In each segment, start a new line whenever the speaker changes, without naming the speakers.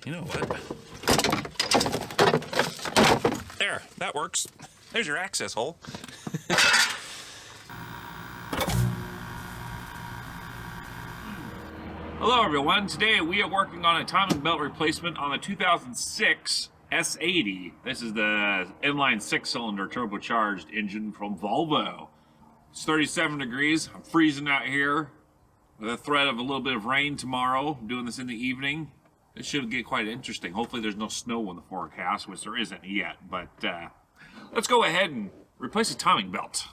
You know what? There, that works. There's your access hole. Hello everyone, today we are working on a timing belt replacement on the 2006 S80. This is the inline 6-cylinder turbocharged engine from Volvo. It's 37 degrees, I'm freezing out here with a threat of a little bit of rain tomorrow. I'm doing this in the evening. It should get quite interesting. Hopefully there's no snow in the forecast, which there isn't yet, but let's go ahead and replace the timing belt.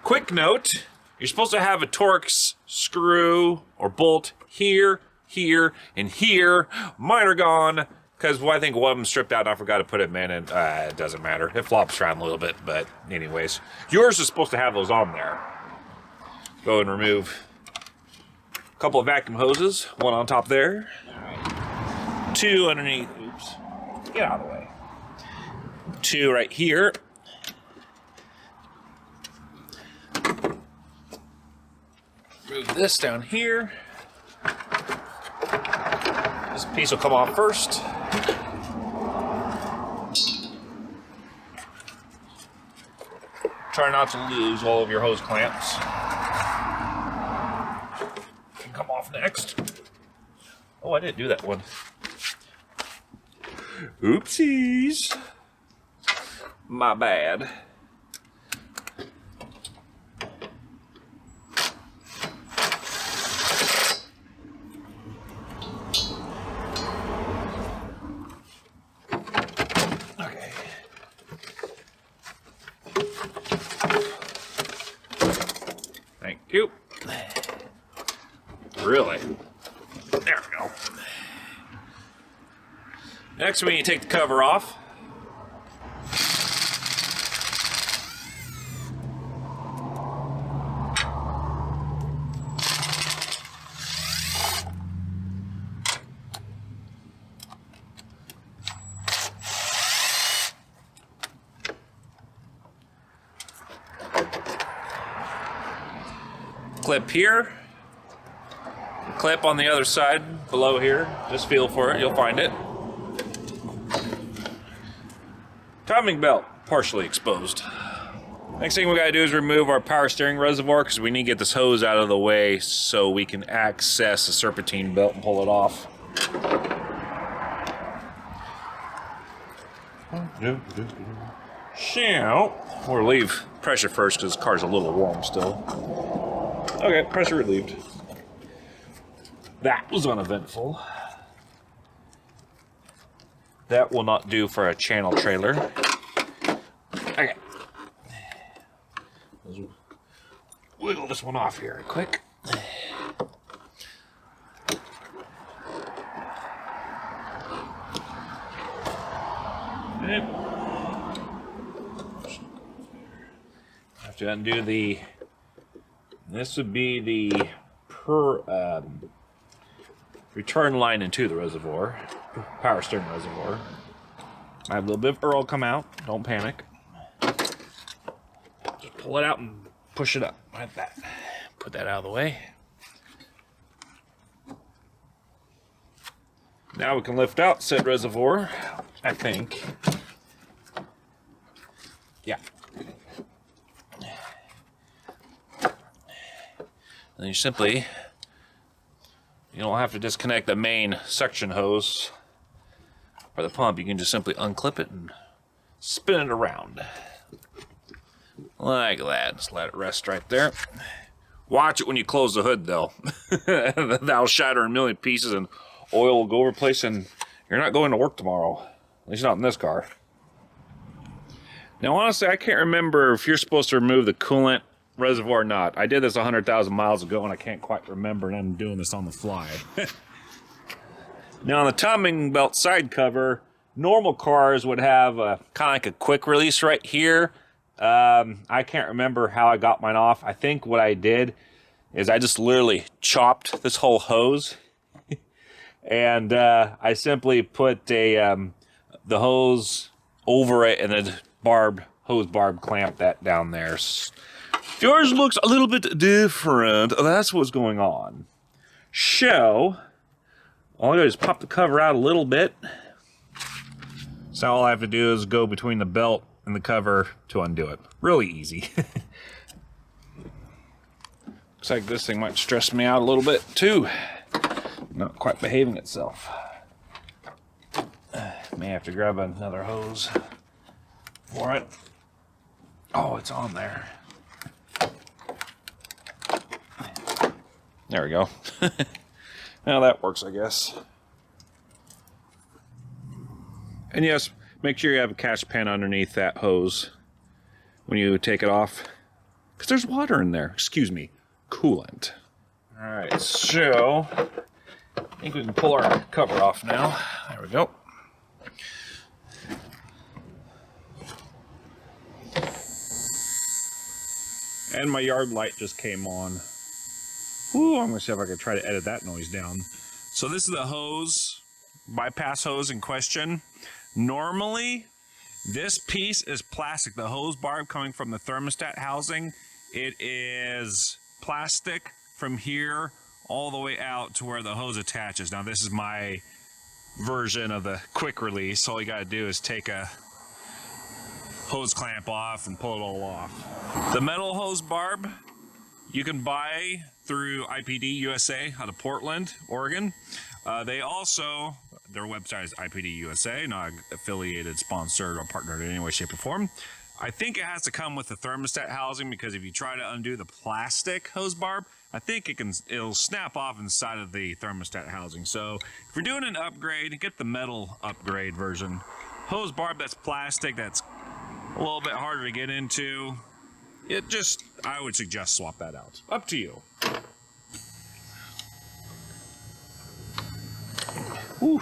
Quick note, you're supposed to have a Torx screw or bolt here, here, and here. Mine are gone because I think one of them stripped out and I forgot to put them in, and it doesn't matter. It flops around a little bit, but anyways. Yours is supposed to have those on there. Go and remove a couple of vacuum hoses, one on top there, two underneath, oops, get out of the way. Two right here. Move this down here. This piece will come off first. Try not to lose all of your hose clamps. Can come off next. Oh, I didn't do that one. Oopsies. My bad. Thank you. Really? There we go. Next, we need to take the cover off. Clip here, clip on the other side below here. Just feel for it, you'll find it. Timing belt partially exposed. Next thing we gotta do is remove our power steering reservoir because we need to get this hose out of the way so we can access the serpentine belt and pull it off. So, we'll relieve pressure first because this car's a little warm still. Okay, pressure relieved. That was uneventful. That will not do for a channel trailer. Okay. Let's wiggle this one off here quick. Have to undo the. This would be the return line into the reservoir, power steering reservoir. I have a little bit of oil come out. Don't panic. Just pull it out and push it up like that. Put that out of the way. Now we can lift out said reservoir, I think. Yeah. And you simply, you don't have to disconnect the main suction hose or the pump. You can just simply unclip it and spin it around. Like that. Just let it rest right there. Watch it when you close the hood though. That'll shatter in a million pieces and oil will go over place and you're not going to work tomorrow. At least not in this car. Now honestly, I can't remember if you're supposed to remove the coolant reservoir or not. I did this 100,000 miles ago and I can't quite remember, and I'm doing this on the fly. Now on the timing belt side cover, normal cars would have a kind of like a quick release right here. I can't remember how I got mine off. I think what I did is I just literally chopped this whole hose and I simply put the hose over it and then hose barb clamp that down there. Yours looks a little bit different. That's what's going on. So, all I do is pop the cover out a little bit. So all I have to do is go between the belt and the cover to undo it. Really easy. Looks like this thing might stress me out a little bit too. Not quite behaving itself. May have to grab another hose for it. Oh, it's on there. There we go. Now that works, I guess. And yes, make sure you have a catch pan underneath that hose when you take it off, because there's water in there. Excuse me, coolant. All right, so I think we can pull our cover off now. There we go. And my yard light just came on. Ooh, I'm gonna see if I can try to edit that noise down. So this is the hose, bypass hose in question. Normally, this piece is plastic. The hose barb coming from the thermostat housing, it is plastic from here all the way out to where the hose attaches. Now this is my version of the quick release. All you gotta do is take a hose clamp off and pull it all off. The metal hose barb you can buy through IPD USA out of Portland, Oregon. They also, their website is IPD USA, not affiliated, sponsored, or partnered in any way, shape, or form. I think it has to come with the thermostat housing, because if you try to undo the plastic hose barb, I think it'll snap off inside of the thermostat housing. So if you're doing an upgrade, get the metal upgrade version. Hose barb that's plastic, that's a little bit harder to get into. I would suggest swap that out. Up to you. Whew.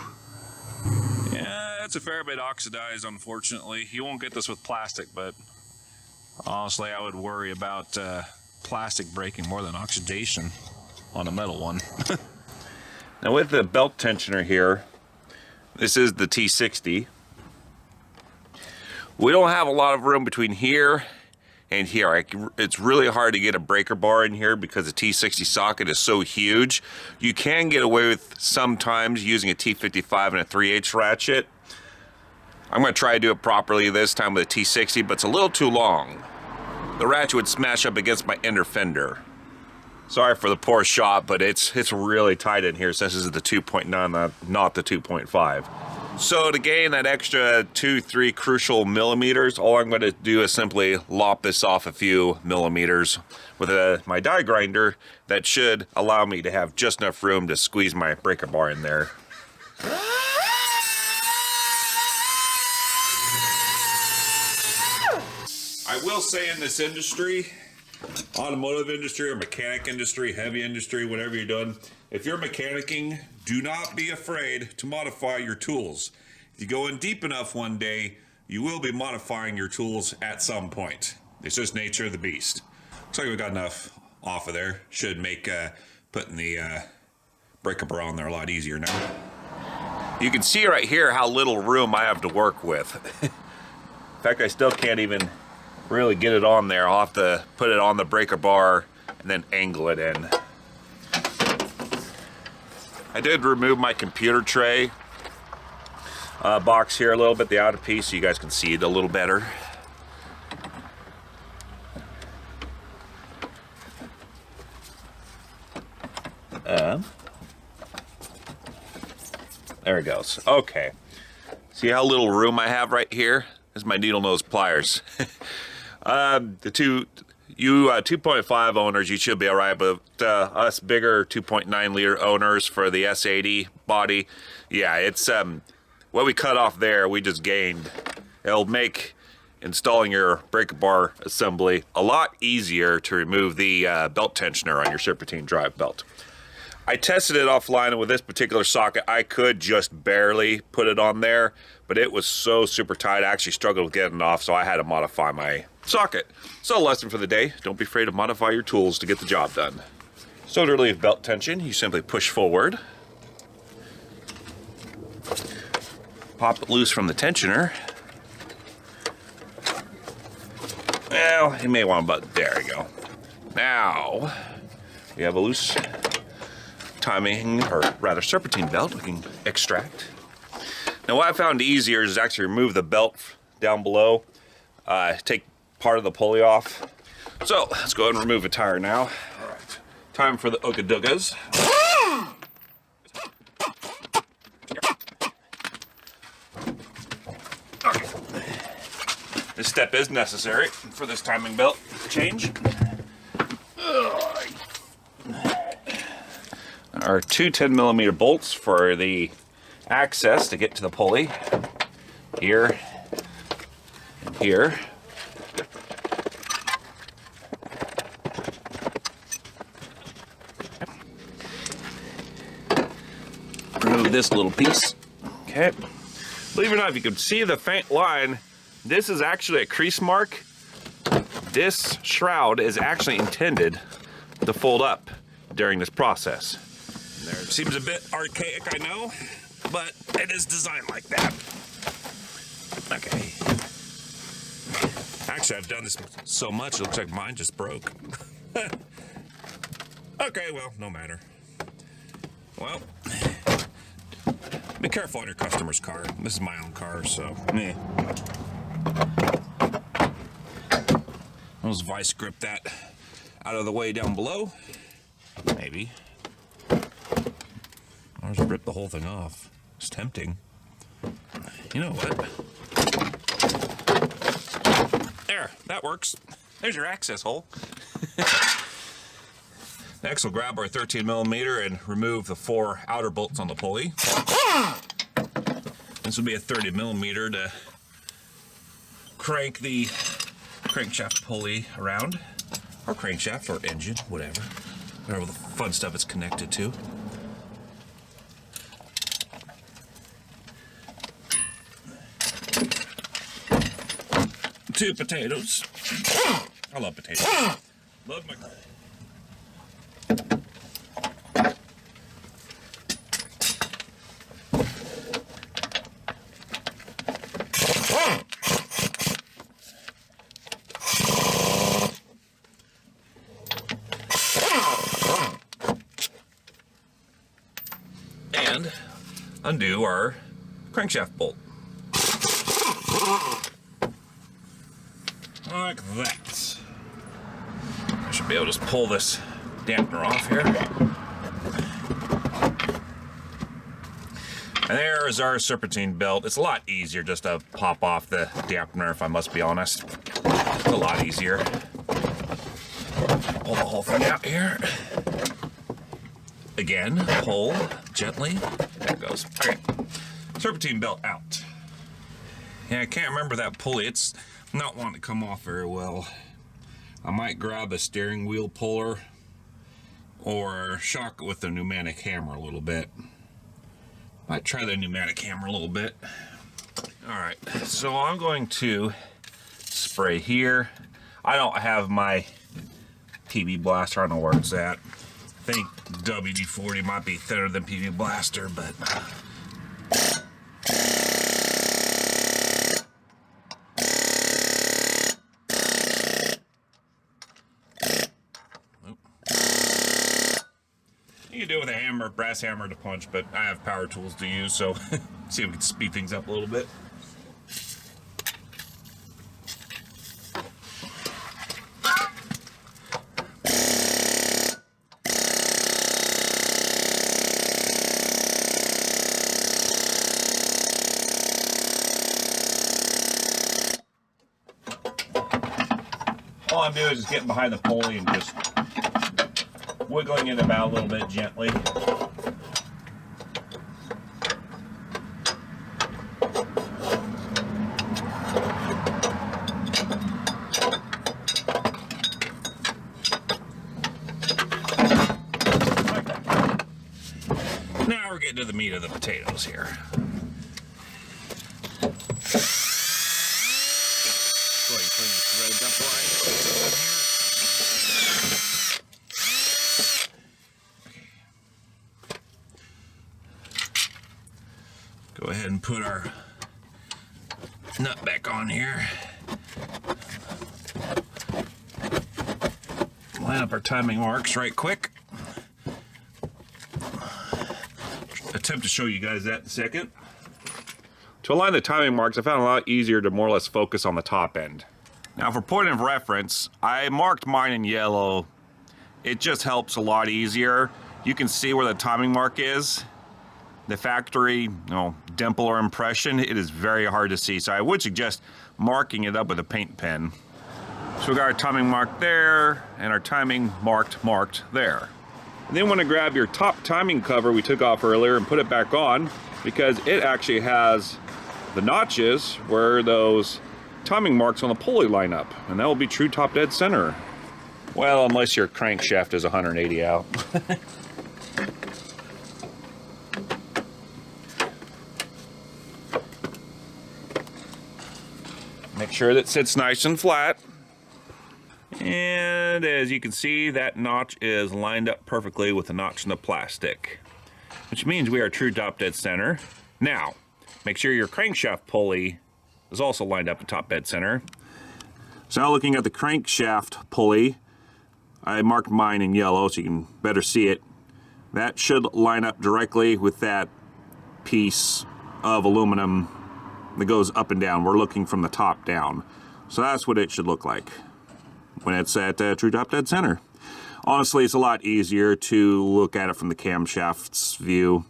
Yeah, it's a fair bit oxidized, unfortunately. You won't get this with plastic, but honestly, I would worry about plastic breaking more than oxidation on a metal one. Now with the belt tensioner here, this is the T60. We don't have a lot of room between here and here. It's really hard to get a breaker bar in here because the T60 socket is so huge. You can get away with sometimes using a T55 and a 3/8 ratchet. I'm going to try to do it properly this time with a T60, but it's a little too long. The ratchet would smash up against my inner fender. Sorry for the poor shot, but it's really tight in here since this is the 2.9, not the 2.5. So to gain that extra 2-3 crucial millimeters, all I'm going to do is simply lop this off a few millimeters with my die grinder. That should allow me to have just enough room to squeeze my breaker bar in there. I will say in this industry, automotive industry or mechanic industry, heavy industry, whatever you're doing, if you're mechanicking, do not be afraid to modify your tools. If you go in deep enough one day, you will be modifying your tools at some point. It's just nature of the beast. Looks like we got enough off of there. Should make putting the breaker bar on there a lot easier now. You can see right here how little room I have to work with. In fact, I still can't even really get it on there. I'll have to put it on the breaker bar and then angle it in. I did remove my computer tray box here a little bit, the outer piece, so you guys can see it a little better. There it goes. Okay. See how little room I have right here? This is my needle nose pliers. The 2.5 owners, you should be all right, but us bigger 2.9 liter owners for the S80 body, yeah, it's what we cut off there, we just gained. It'll make installing your breaker bar assembly a lot easier to remove the belt tensioner on your serpentine drive belt. I tested it offline, and with this particular socket, I could just barely put it on there, but it was so super tight, I actually struggled getting it off, so I had to modify my socket. So lesson for the day, don't be afraid to modify your tools to get the job done. So to relieve belt tension, you simply push forward, pop it loose from the tensioner. Well, you may want to, but there you go. Now, we have a loose timing, or rather serpentine belt we can extract. Now what I found easier is actually remove the belt down below, take part of the pulley off. So let's go ahead and remove a tire now. All right, time for the Okadogas. This step is necessary for this timing belt change. Our two 10mm bolts for the access to get to the pulley. Here and here. Remove this little piece. Okay. Believe it or not, if you can see the faint line, this is actually a crease mark. This shroud is actually intended to fold up during this process. There, it seems a bit archaic, I know, but it is designed like that. Okay. Actually, I've done this so much, it looks like mine just broke. Okay, well, no matter. Well, be careful on your customer's car. This is my own car, so meh. Let's vice grip that out of the way down below. Maybe. I'll just rip the whole thing off. It's tempting. You know what? There, that works. There's your access hole. Next, we'll grab our 13mm and remove the 4 outer bolts on the pulley. This will be a 30mm to crank the crankshaft pulley around, or crankshaft, or engine, whatever the fun stuff it's connected to. Two potatoes. I love potatoes. Love my. And undo our crankshaft bolt. Like that. I should be able to just pull this dampener off here. And there is our serpentine belt. It's a lot easier just to pop off the dampener, if I must be honest. It's a lot easier. Pull the whole thing out here. Again, pull gently. There it goes. Okay. Serpentine belt out. Yeah, I can't remember that pulley. It's not wanting to come off very well. I might grab a steering wheel puller or shock it with the pneumatic hammer a little bit. Might try the pneumatic hammer a little bit. Alright, so I'm going to spray here. I don't have my PB Blaster. I don't know where it's at. I think WD-40 might be thinner than PB Blaster, but you can do it with a hammer, brass hammer to punch, but I have power tools to use, so see if we can speed things up a little bit. All I'm doing is just getting behind the pulley and just wiggling it about a little bit gently. into the meat of the potatoes here. Go ahead and clean the threads up right. Go ahead and put our nut back on here. Line up our timing marks right quick. Attempt to show you guys that in a second. To align the timing marks, I found it a lot easier to more or less focus on the top end. Now for point of reference, I marked mine in yellow. It just helps a lot easier. You can see where the timing mark is. The factory, dimple or impression, it is very hard to see. So I would suggest marking it up with a paint pen. So we got our timing mark there, and our timing marked there. And then want to grab your top timing cover we took off earlier and put it back on, because it actually has the notches where those timing marks on the pulley line up, and that will be true top dead center. Well, unless your crankshaft is 180 out. Make sure that sits nice and flat. And as you can see, that notch is lined up perfectly with the notch in the plastic, which means we are true top dead center. Now, make sure your crankshaft pulley is also lined up at top dead center. So now looking at the crankshaft pulley, I marked mine in yellow so you can better see it. That should line up directly with that piece of aluminum that goes up and down. We're looking from the top down. So that's what it should look like when it's at true top dead center. Honestly, it's a lot easier to look at it from the camshaft's view.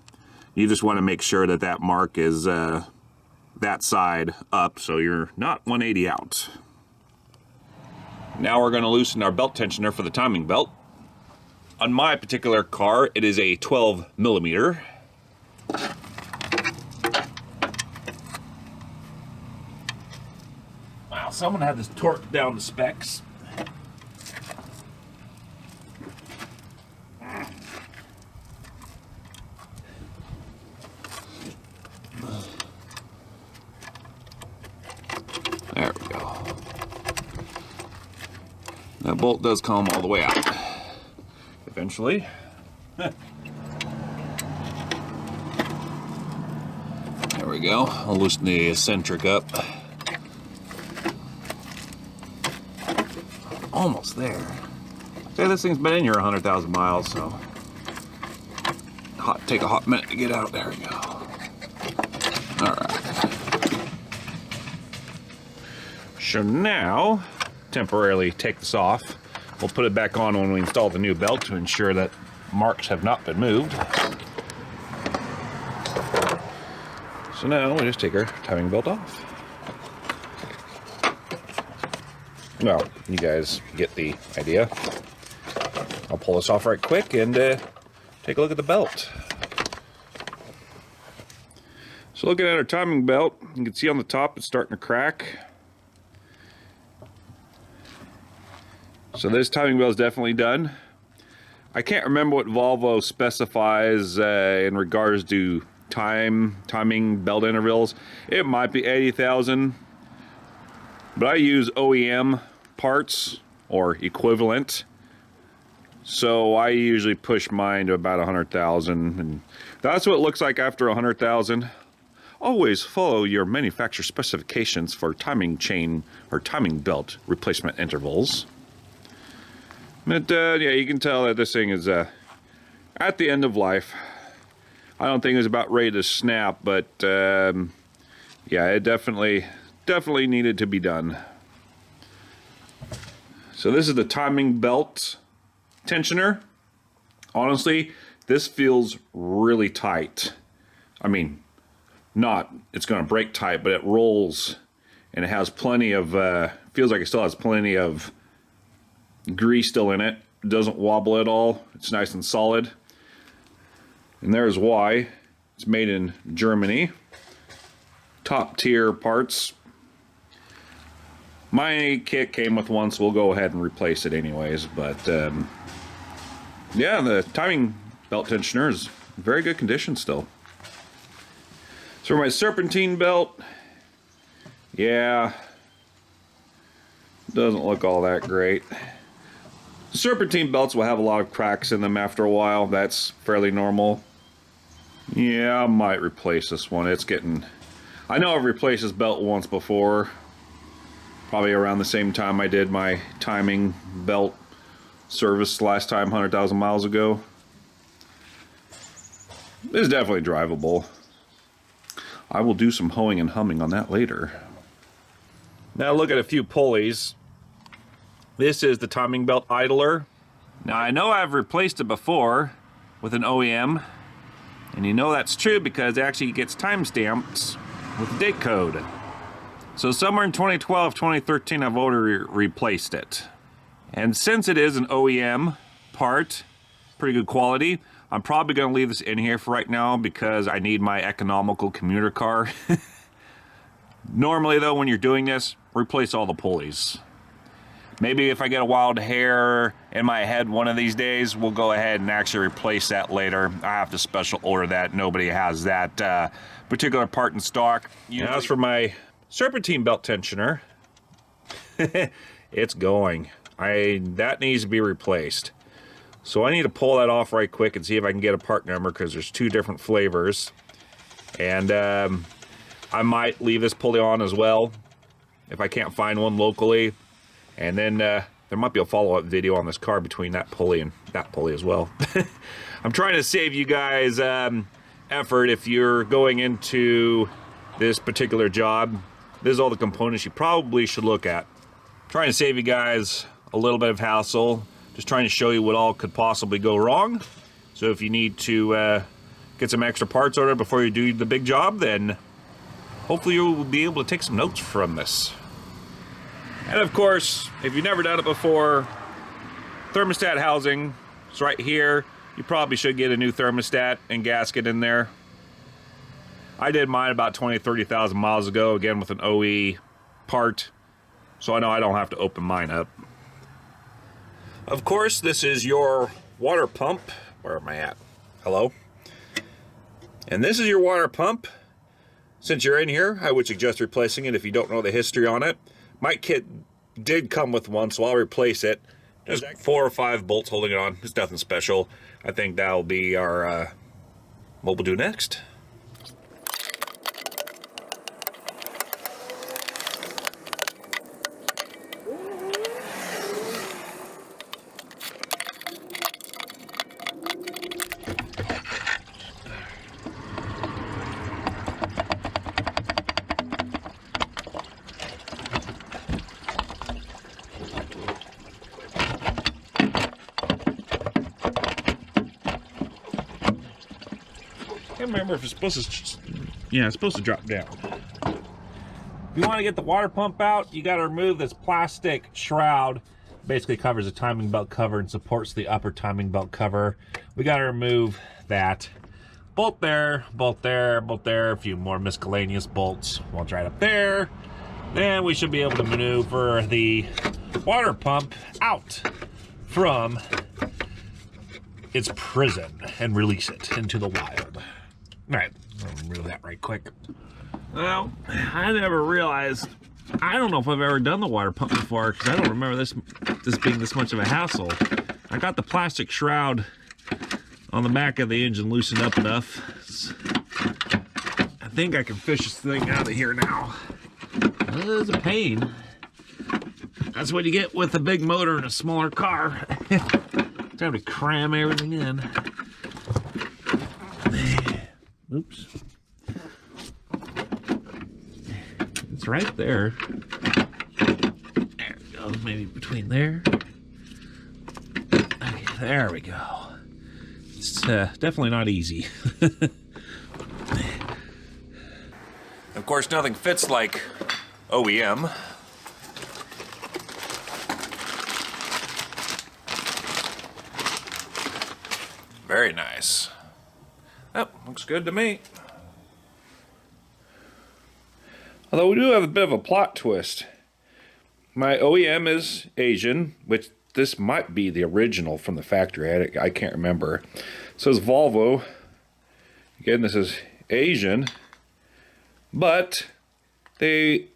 You just want to make sure that that mark is that side up, so you're not 180 out. Now we're going to loosen our belt tensioner for the timing belt. On my particular car, it is a 12 millimeter. Wow, someone had this torqued down to specs. There we go. That bolt does come all the way out eventually. There we go. I'll loosen the eccentric up. Almost there. Say this thing's been in here 100,000 miles, so take a hot minute to get out. There we go. All right. So now, temporarily take this off. We'll put it back on when we install the new belt to ensure that marks have not been moved. So now we just take our timing belt off. Well, you guys get the idea. I'll pull this off right quick and take a look at the belt. So looking at our timing belt, you can see on the top it's starting to crack. So this timing belt is definitely done. I can't remember what Volvo specifies in regards to timing belt intervals. It might be 80,000, but I use OEM parts or equivalent. So I usually push mine to about 100,000, and that's what it looks like after 100,000. Always follow your manufacturer specifications for timing chain or timing belt replacement intervals. But yeah, you can tell that this thing is at the end of life. I don't think it's about ready to snap, but yeah, it definitely needed to be done. So this is the timing belt tensioner. Honestly, this feels really tight. I mean, it's going to break tight, but it rolls, and it has plenty of, feels like it still has plenty of grease still in it. It doesn't wobble at all. It's nice and solid. And there's why. It's made in Germany. Top tier parts. My kit came with one, so we'll go ahead and replace it anyways. But yeah, the timing belt tensioner is in very good condition still. So my serpentine belt, yeah, doesn't look all that great. Serpentine belts will have a lot of cracks in them after a while. That's fairly normal. Yeah, I might replace this one. It's getting... I know I've replaced this belt once before. Probably around the same time I did my timing belt service last time, 100,000 miles ago. It's definitely drivable. I will do some hoeing and humming on that later. Now look at a few pulleys. This is the timing belt idler. Now I know I've replaced it before with an OEM, and you know that's true because it actually gets timestamps with the date code. So somewhere in 2012, 2013, I've already replaced it. And since it is an OEM part, pretty good quality, I'm probably going to leave this in here for right now because I need my economical commuter car. Normally though, when you're doing this, replace all the pulleys. Maybe if I get a wild hair in my head one of these days, we'll go ahead and actually replace that later. I have to special order that. Nobody has that particular part in stock. Now as for my serpentine belt tensioner, it's going. That needs to be replaced. So I need to pull that off right quick and see if I can get a part number because there's two different flavors. And I might leave this pulley on as well if I can't find one locally. And then there might be a follow-up video on this car between that pulley and that pulley as well. I'm trying to save you guys effort if you're going into this particular job. This is all the components you probably should look at. Trying to save you guys a little bit of hassle. Just trying to show you what all could possibly go wrong. So if you need to get some extra parts ordered before you do the big job, then hopefully you'll be able to take some notes from this. And of course, if you've never done it before, thermostat housing is right here. You probably should get a new thermostat and gasket in there. I did mine about 30,000 miles ago, again with an OE part, so I know I don't have to open mine up. Of course, this is your water pump. Where am I at? Hello? And this is your water pump. Since you're in here, I would suggest replacing it if you don't know the history on it. My kit did come with one, so I'll replace it. There's 4 or 5 bolts holding it on. It's nothing special. I think that'll be our what we'll do next. I can't remember if it's supposed to, yeah, it's supposed to drop down. If you want to get the water pump out, you got to remove this plastic shroud. Basically covers the timing belt cover and supports the upper timing belt cover. We got to remove that. Bolt there, bolt there, bolt there, a few more miscellaneous bolts. One's right up there. Then we should be able to maneuver the water pump out from its prison and release it into the wild. All right, I'll remove that right quick. Well, I never realized, I don't know if I've ever done the water pump before because I don't remember this being this much of a hassle. I got the plastic shroud on the back of the engine loosened up enough. I think I can fish this thing out of here now. It is a pain. That's what you get with a big motor and a smaller car. Time to cram everything in. Oops. It's right there. There it goes, maybe between there. Okay, there we go. It's definitely not easy. Of course, nothing fits like OEM. Very nice. Oh, looks good to me. Although we do have a bit of a plot twist. My OEM is Asian, which this might be the original from the factory. I can't remember. It says Volvo. Again, this is Asian. but they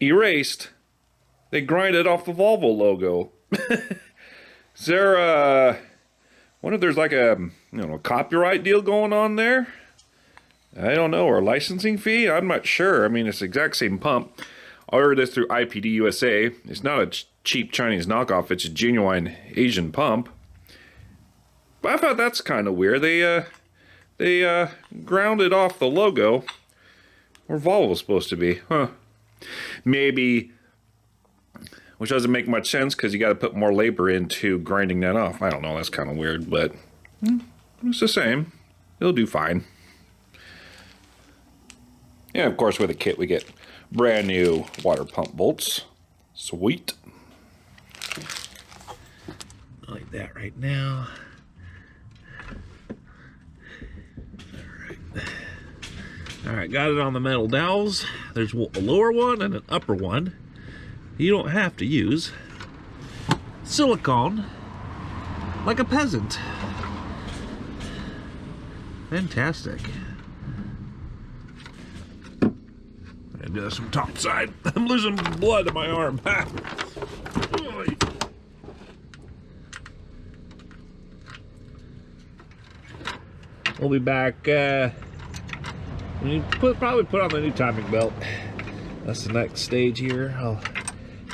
grinded off the Volvo logo. Is there I wonder if there's like a copyright deal going on there? I don't know, or a licensing fee? I'm not sure. I mean, it's the exact same pump. I ordered this through IPD USA. It's not a cheap Chinese knockoff. It's a genuine Asian pump. But I thought that's kind of weird. They grounded off the logo where Volvo was supposed to be. Huh. Maybe, which doesn't make much sense because you got to put more labor into grinding that off. I don't know. That's kind of weird, but it's the same. It'll do fine. Yeah, of course, with the kit we get brand new water pump bolts. Sweet. Like that right now. Alright, got it on the metal dowels. There's a lower one and an upper one. You don't have to use silicone like a peasant. Fantastic. And do some top side. I'm losing blood in my arm. We'll be back. Probably put on the new timing belt. That's the next stage here. I'll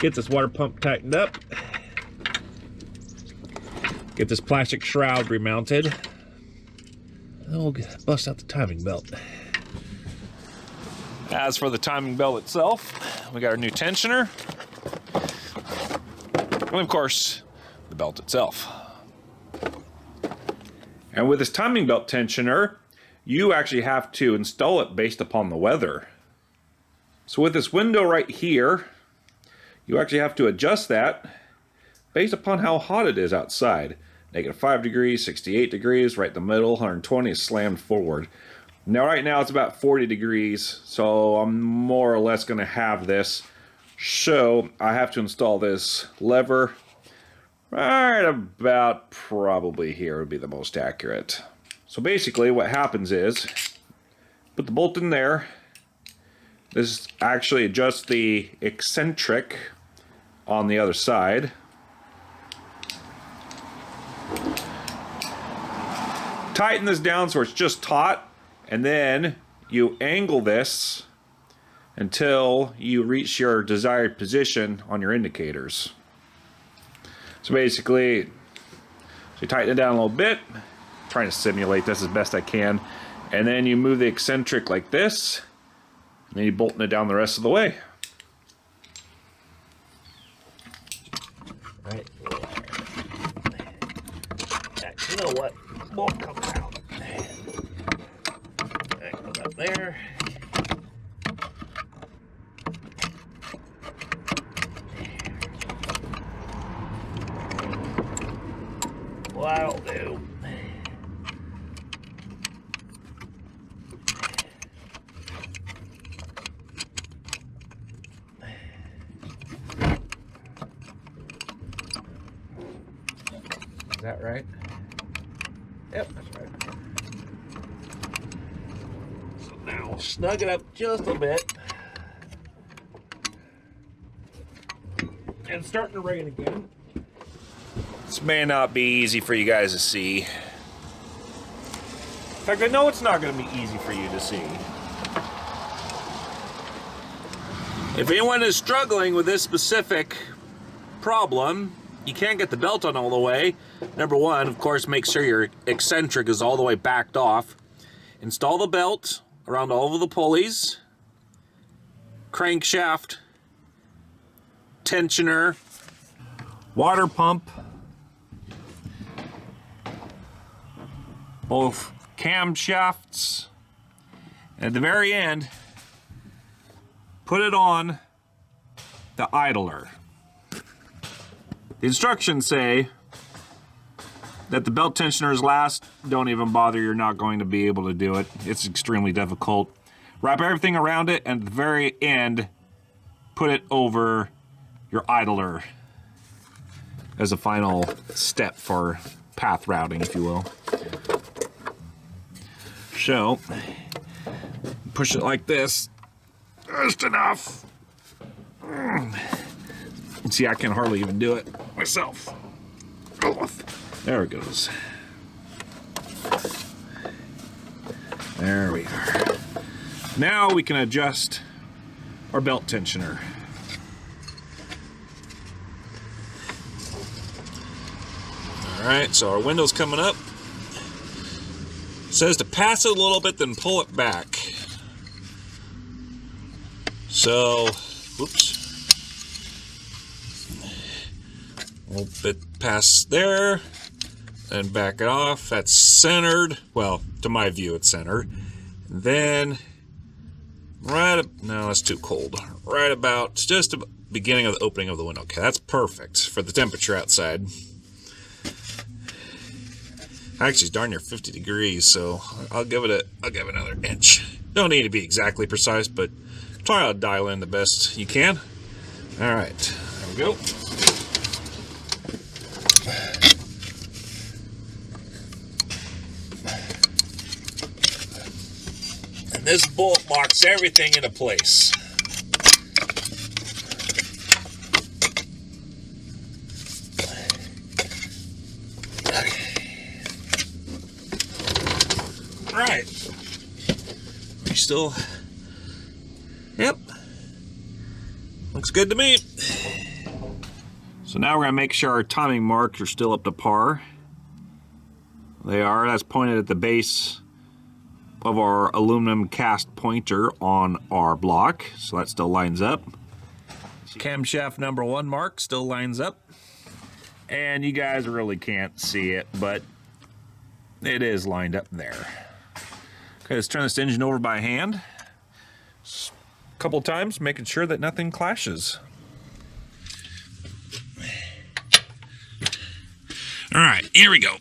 get this water pump tightened up. Get this plastic shroud remounted. And we'll bust out the timing belt. As for the timing belt itself, we got our new tensioner. And of course, the belt itself. And with this timing belt tensioner, you actually have to install it based upon the weather. So with this window right here, you actually have to adjust that based upon how hot it is outside. -5 degrees, 68 degrees, right in the middle, 120 is slammed forward. Now right now it's about 40 degrees, so I'm more or less going to have this. So I have to install this lever right about probably here would be the most accurate. So basically what happens is, put the bolt in there. This actually adjusts the eccentric on the other side. Tighten this down so it's just taut, and then you angle this until you reach your desired position on your indicators. So basically, you tighten it down a little bit. Trying to simulate this as best I can, and then you move the eccentric like this, and then you bolting it down the rest of the way. Right. You know what? Bolt comes out. That goes up there. Well, that'll do. Is that right? Yep, that's right. So now we'll snug it up just a bit. And it's starting to rain again. This may not be easy for you guys to see. In fact, I know it's not going to be easy for you to see. If anyone is struggling with this specific problem, you can't get the belt on all the way. Number one, of course, make sure your eccentric is all the way backed off. Install the belt around all of the pulleys, crankshaft, tensioner, water pump, both camshafts. At the very end, put it on the idler. The instructions say that the belt tensioner is last. Don't even bother, you're not going to be able to do it. It's extremely difficult. Wrap everything around it, and at the very end, put it over your idler as a final step for path routing, if you will. So, push it like this, Just enough. See, I can hardly even do it myself. Oh, there it goes. There we are. Now we can adjust our belt tensioner. Alright, so our window's coming up. It says to pass it a little bit, then pull it back. So, whoops. A little bit past there, and back it off. That's centered. Well, to my view, it's centered. And then, no, that's too cold. Right about just the beginning of the opening of the window. Okay, that's perfect for the temperature outside. Actually, it's darn near 50 degrees, so I'll give it another inch. Don't need to be exactly precise, but try to dial in the best you can. All right, there we go. And this bolt locks everything into place. Right. You still... Yep. Looks good to me. So now we're going to make sure our timing marks are still up to par. They are. That's pointed at the base of our aluminum cast pointer on our block. So that still lines up. Camshaft number 1 mark still lines up. And you guys really can't see it, but it is lined up there. Okay, let's turn this engine over by hand a couple times, making sure that nothing clashes. All right, here we go.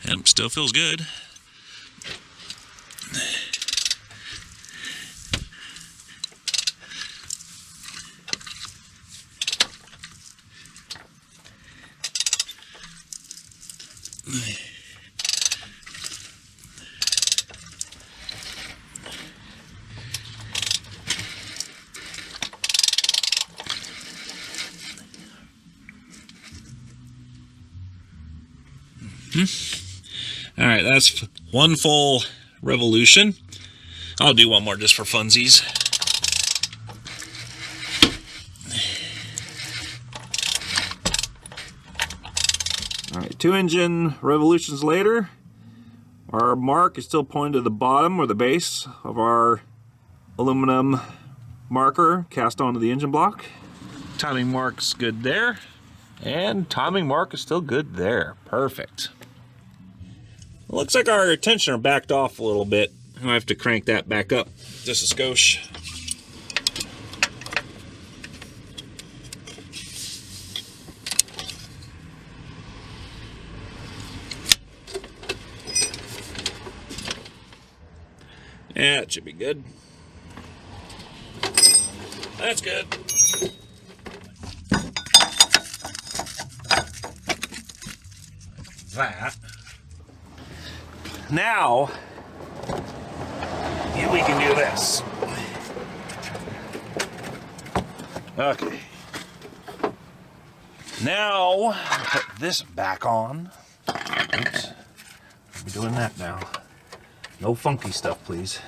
And still feels good. All right, that's one full revolution. I'll do one more just for funsies. All right, 2 engine revolutions later, our mark is still pointed to the bottom or the base of our aluminum marker cast onto the engine block. Timing mark's good there, and timing mark is still good there. Perfect. It looks like our tensioner backed off a little bit. I have to crank that back up just a skosh. Yeah, it should be good. That's good. That. Now, we can do this. Okay. Now, put this back on. Oops. I'll be doing that now. No funky stuff, please.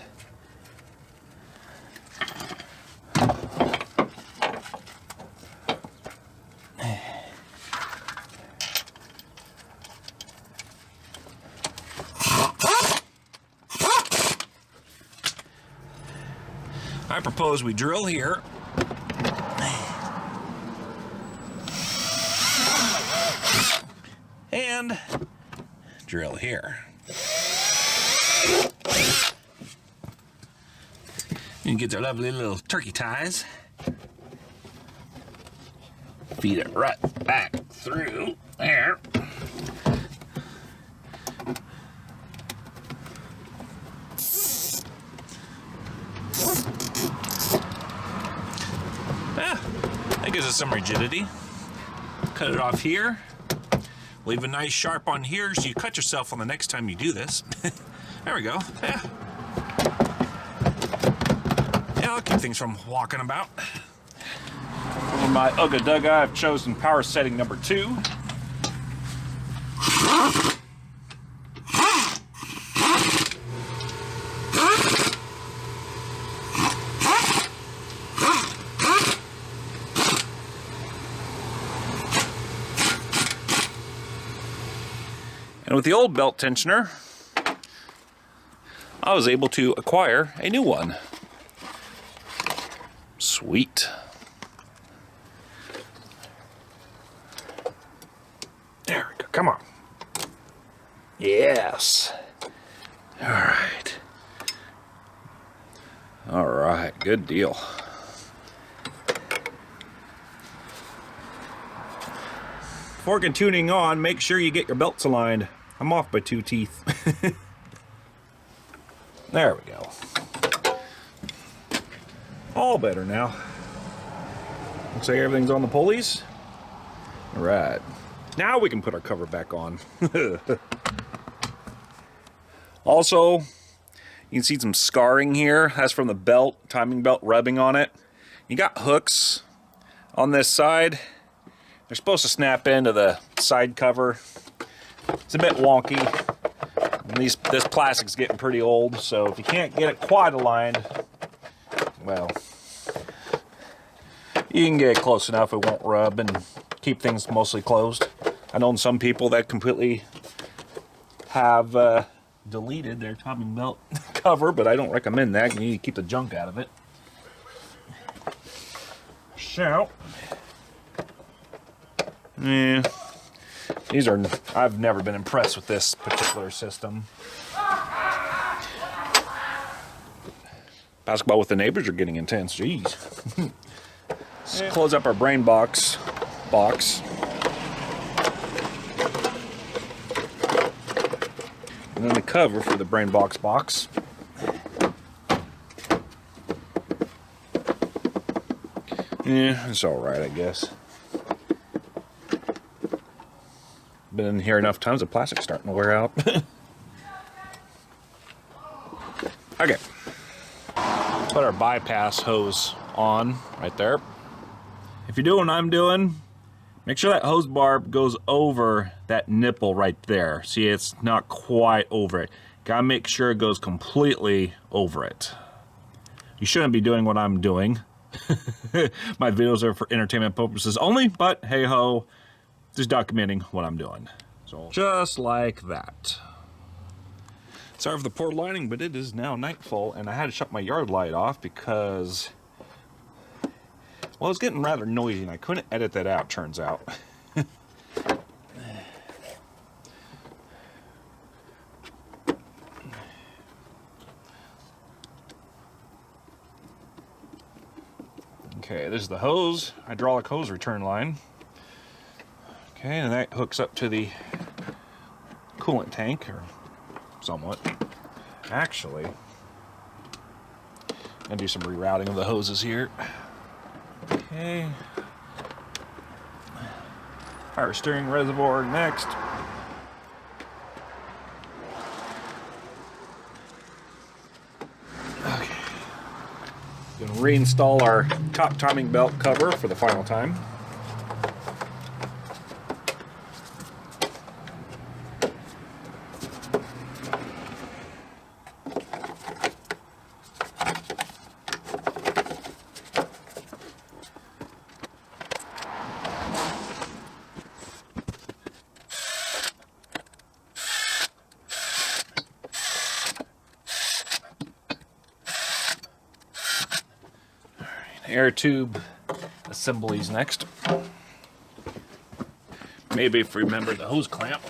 I propose we drill here. And drill here. You can get their lovely little turkey ties. Feed it right back through there. loses some rigidity. Cut it off here. Leave a nice sharp on here so you cut yourself on the next time you do this. There we go. Yeah. Yeah, I'll keep things from walking about. For my Ugga Dugga, I've chosen power setting number 2. And with the old belt tensioner, I was able to acquire a new one. Sweet. There we go. Come on. Yes. All right. All right. Good deal. Fork and tuning on, make sure you get your belts aligned. I'm off by 2 teeth. There we go. All better now. Looks like everything's on the pulleys. All right. Now we can put our cover back on. Also, you can see some scarring here. That's from the belt, timing belt rubbing on it. You got hooks on this side. They're supposed to snap into the side cover. It's a bit wonky. And this plastic's getting pretty old, so if you can't get it quite aligned, well, you can get it close enough, it won't rub and keep things mostly closed. I know some people that completely have deleted their timing belt cover, but I don't recommend that. You need to keep the junk out of it. So, yeah, I've never been impressed with this particular system. Basketball with the neighbors are getting intense, jeez. Let's close up our brain box. And then the cover for the brain box. Yeah, it's alright, I guess. Been in here enough times, the plastic's starting to wear out. Okay. Put our bypass hose on right there. If you're doing what I'm doing, make sure that hose barb goes over that nipple right there. See, it's not quite over it. Gotta make sure it goes completely over it. You shouldn't be doing what I'm doing. My videos are for entertainment purposes only, but hey ho, just documenting what I'm doing. So just like that. Sorry for the poor lighting, but it is now nightfall and I had to shut my yard light off because, well, it's getting rather noisy and I couldn't edit that out, turns out. Okay, this is the hose, hydraulic hose return line. Okay, and that hooks up to the coolant tank, or somewhat. Actually, I'm gonna do some rerouting of the hoses here. Okay. Power steering reservoir next. Okay. Gonna reinstall our top timing belt cover for the final time. Air tube assemblies next. Maybe if we remember the hose clamp.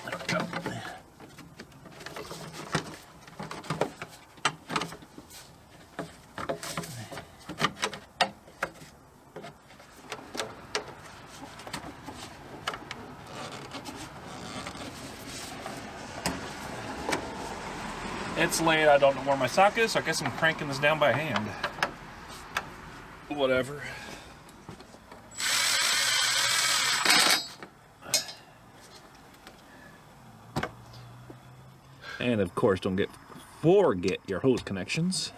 There we go. It's late, I don't know where my sock is, so I guess I'm cranking this down by hand. Whatever. And of course, don't forget your hose connections.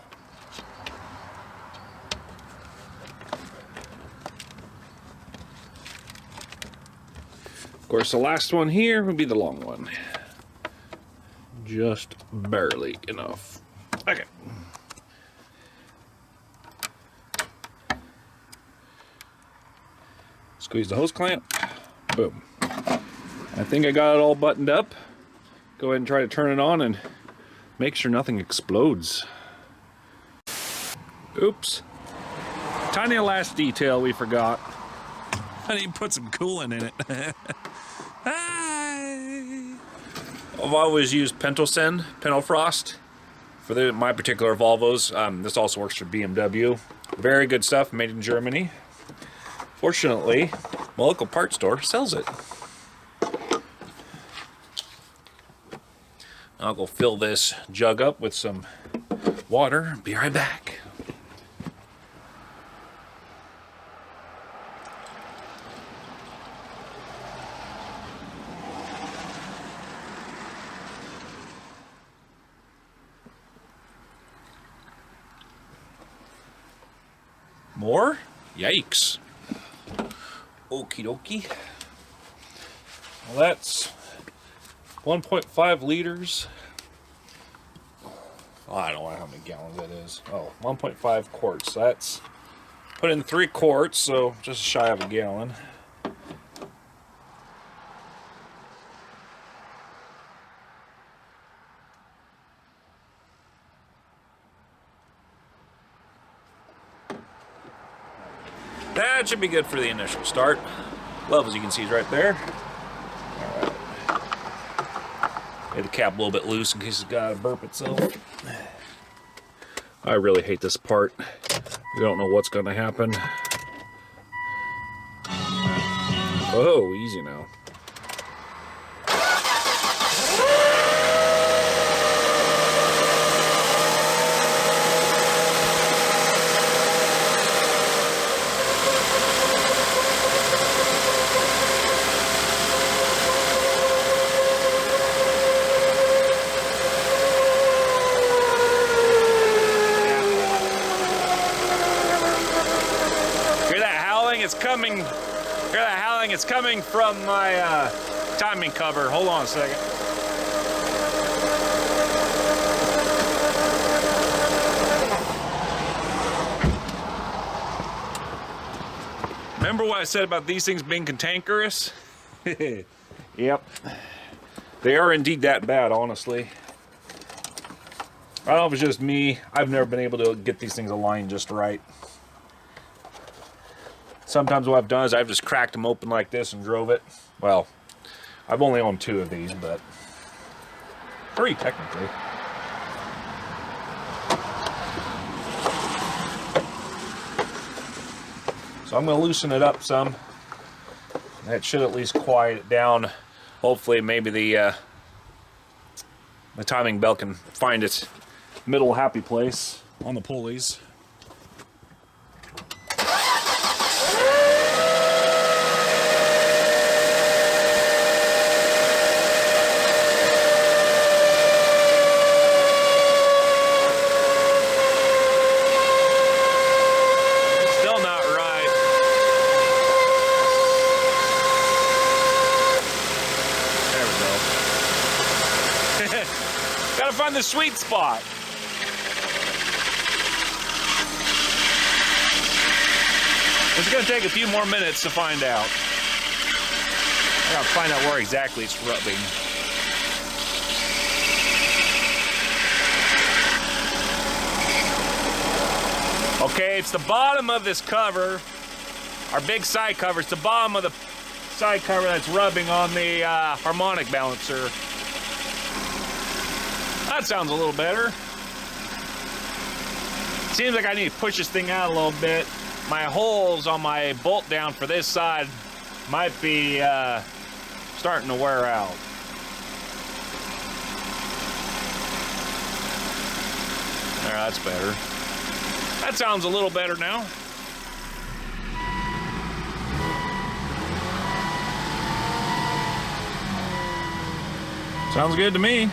Of course, the last one here would be the long one. Just barely enough. Okay. Squeeze the hose clamp. Boom. I think I got it all buttoned up. Go ahead and try to turn it on and make sure nothing explodes. Oops. Tiny last detail we forgot. I need to put some coolant in it. I've always used Pentofrost for my particular Volvos. This also works for BMW. Very good stuff, made in Germany. Fortunately, my local parts store sells it. I'll go fill this jug up with some water. Be right back. More? Yikes. Okie dokie. Well, that's 1.5 liters. Oh, I don't know how many gallons that is. Oh, 1.5 quarts. That's put in 3 quarts, so just shy of a gallon. That should be good for the initial start. Level, as you can see, is right there. All right. Get the cap a little bit loose in case it's got to burp itself. I really hate this part. You don't know what's going to happen. Oh, easy now. Hear that howling? It's coming from my timing cover. Hold on a second. Remember what I said about these things being cantankerous? Yep. They are indeed that bad, honestly. I don't know if it's just me. I've never been able to get these things aligned just right. Sometimes what I've done is I've just cracked them open like this and drove it. Well, I've only owned 2 of these, but 3 technically. So I'm going to loosen it up some. That should at least quiet it down. Hopefully, maybe the timing belt can find its middle happy place on the pulleys. Gotta find the sweet spot. It's gonna take a few more minutes to find out. I gotta find out where exactly it's rubbing. Okay, it's the bottom of this cover, our big side cover. It's the bottom of the side cover that's rubbing on the harmonic balancer. That sounds a little better. Seems like I need to push this thing out a little bit. My holes on my bolt down for this side might be starting to wear out. There, that's better. That sounds a little better now. Sounds good to me.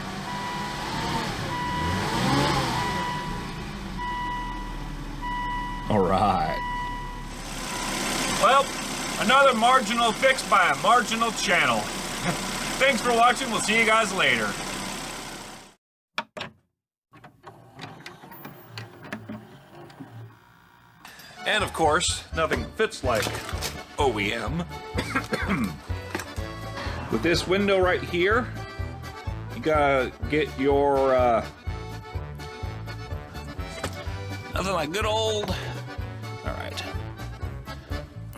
All right. Well, another marginal fix by a marginal channel. Thanks for watching. We'll see you guys later. And of course, nothing fits like OEM. With this window right here, you gotta get your, nothing like good old, all right.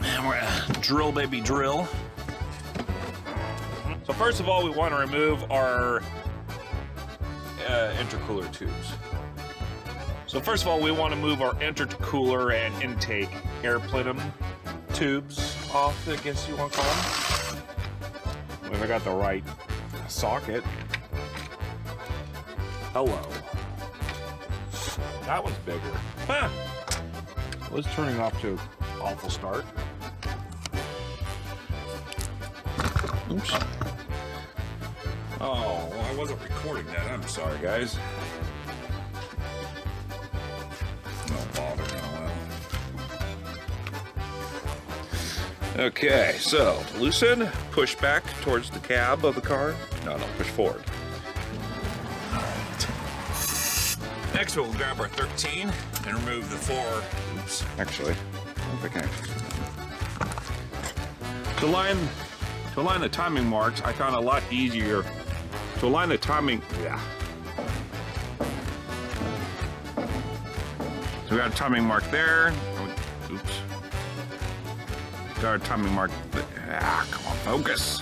And we're gonna drill, baby, drill. So first of all, we want to remove our intercooler tubes. So first of all, we want to move our intercooler and intake air plenum tubes off, I guess you want to call them. If I got the right socket. Hello. That one's bigger. Huh. Let's turn it off to an awful start. Oops. Oh, well, I wasn't recording that. I'm sorry, guys. Don't bother now. Okay, so loosen, push back towards the cab of the car. No, push forward. All right. Next, we'll grab our 13 and remove the 4. Oops. Actually, I don't think I. To align the timing marks, I found it a lot easier to align the timing. Yeah. So we got a timing mark there. Oops. Got our timing mark. Ah, come on, focus.